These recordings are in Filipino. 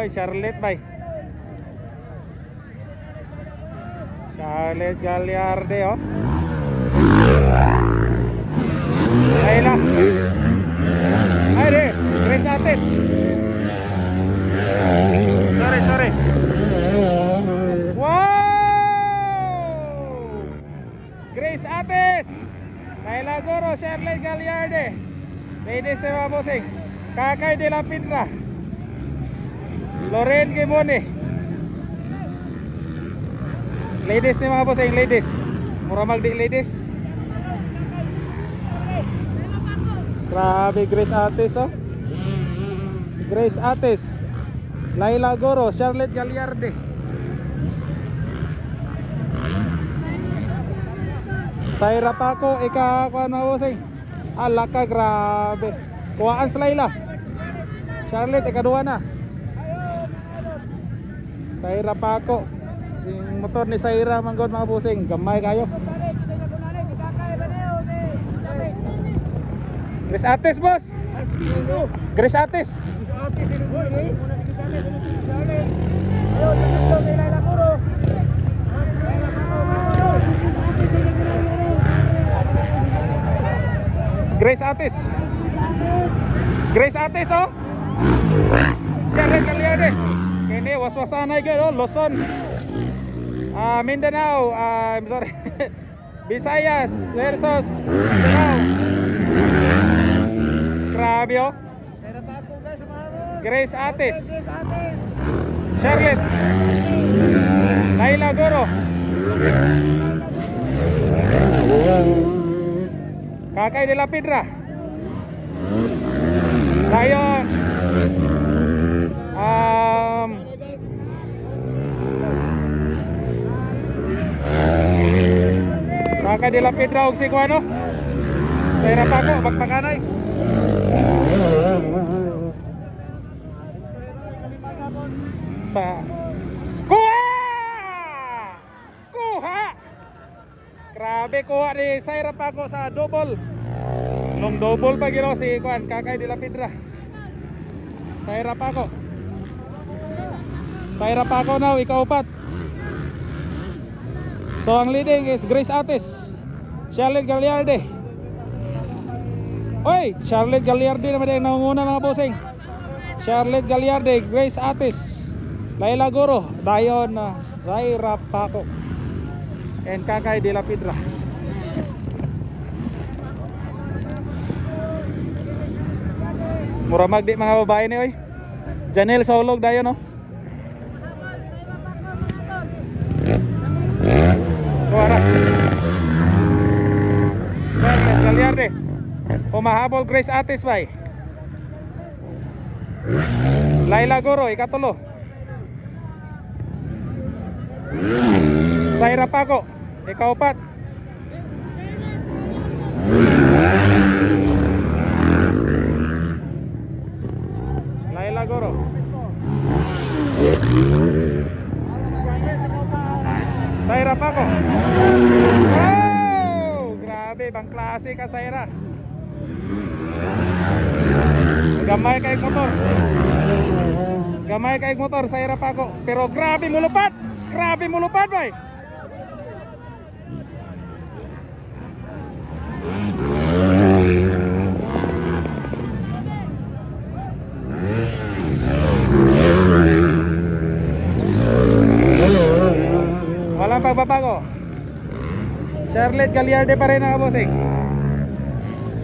Oy, Charlotte bay. Charlotte Gagliardi oh. Layla. Ay de, Grace Ates. Sorry. Wow! Grace Ates. Layla Goro, Charlotte Gagliardi. Ladies na mga bossing. Kakay de la Pindra. Loren Gimone. Ladies ni mga bossing, ladies. Mura magdi ladies. Grabe Grace Ates oh. Grace Ates, Layla Goro, Charlotte Gagliardi. Saira Paco, ika kuan mga bossing. Ala ka, grabe. Kuhaan sa Layla. Charlotte, ikaduha na. Saira Paco. Yung motor ni Saira manggod mga bossing. Gamay kayo. Grace Ates boss. Grace Ates. Grace Ates. Grace Ates oh. Charlotte Gagliardi. Kini was-wasanay gid oh, Luzon. Mindanao, I'm sorry. Visayas versus Mindanao. Grabe oh. Grace Ates, Charlotte, Layla Goro, Kakay de la Pindra, Lion, Kakay de la Pindra og si Kuano. Saira Paco, magpakanay. Sa Kuha! Grabe kuha ni Saira Paco sa double. Nung double pa gino si Kuan, Kakay de la Pindra. Saira Paco. Saira Paco now, ikaupat. So ang leading is Grace Ates, Charlotte Gagliardi. Oy, Charlotte Gagliardi naman yung nangunguna mga bossing. Charlotte Gagliardi, Grace Ates, Layla Goro, Dayon, Saira Paco, and Kakay de la Pindra. Mura magdi mga babae ni oy. Janelle sa ulog dayon no. Kuwara. Charlotte Gagliardi. Pumahabol Grace Ates bay. Layla Goro, ikatulo. Saira Paco, ikaupat. Layla Goro. Saira Paco. Oh, grabe, bang klase ka Saira. Gamay kay motor. Gamay kay motor Saira Paco, pero grabe mulupad. Grabe mulupad bay. Walang pagbabago. Charlotte Gagliardi pa rin ang bossing.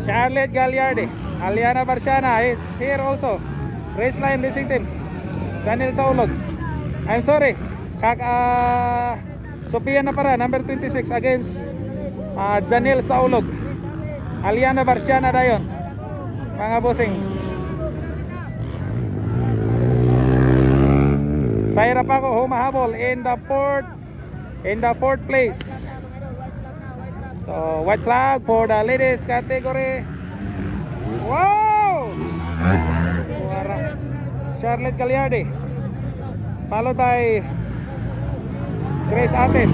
Charlotte Gagliardi. Aliana Barciana is here also. Raceline Racing Team. Daniel Saulog. I'm sorry. Sophia Napara, number 26 against Daniel Saulog. Aliana Barciana dayon. Mga bossing. Saira Paco humahabol in the fourth place. So white flag for the ladies category. Wow! Charlotte Gagliardi, followed by Grace Ates.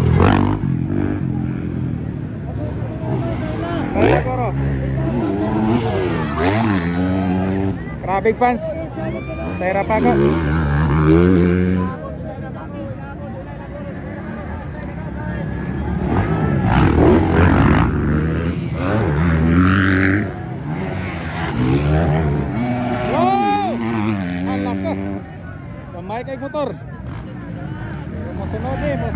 Grabe fans. Saira Paco. Wow! Alak ka. Kamay kay motor. Masunod mo.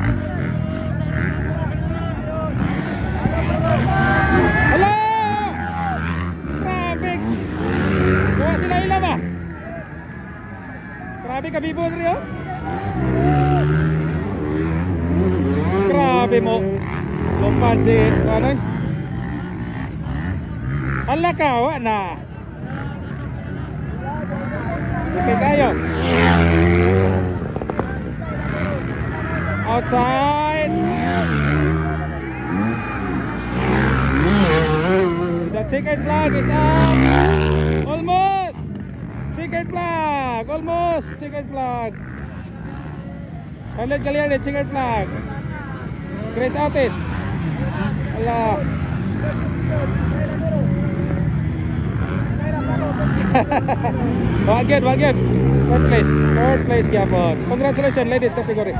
Hello! Traffic! Kuha sila ilam ah! Grabe ka bibon rin oh! Grabe mo! Lumpad di... Ano? Hala ka! Wa na! Okay kayo! Outside! The checkered flag is up! Almost! Checkered flag! Almost! Checkered flag! Charlotte Galliarde, checkered flag! Grace Atis! Hala! Wagyan! Third place! Third place, Gabon! Congratulations, ladies category!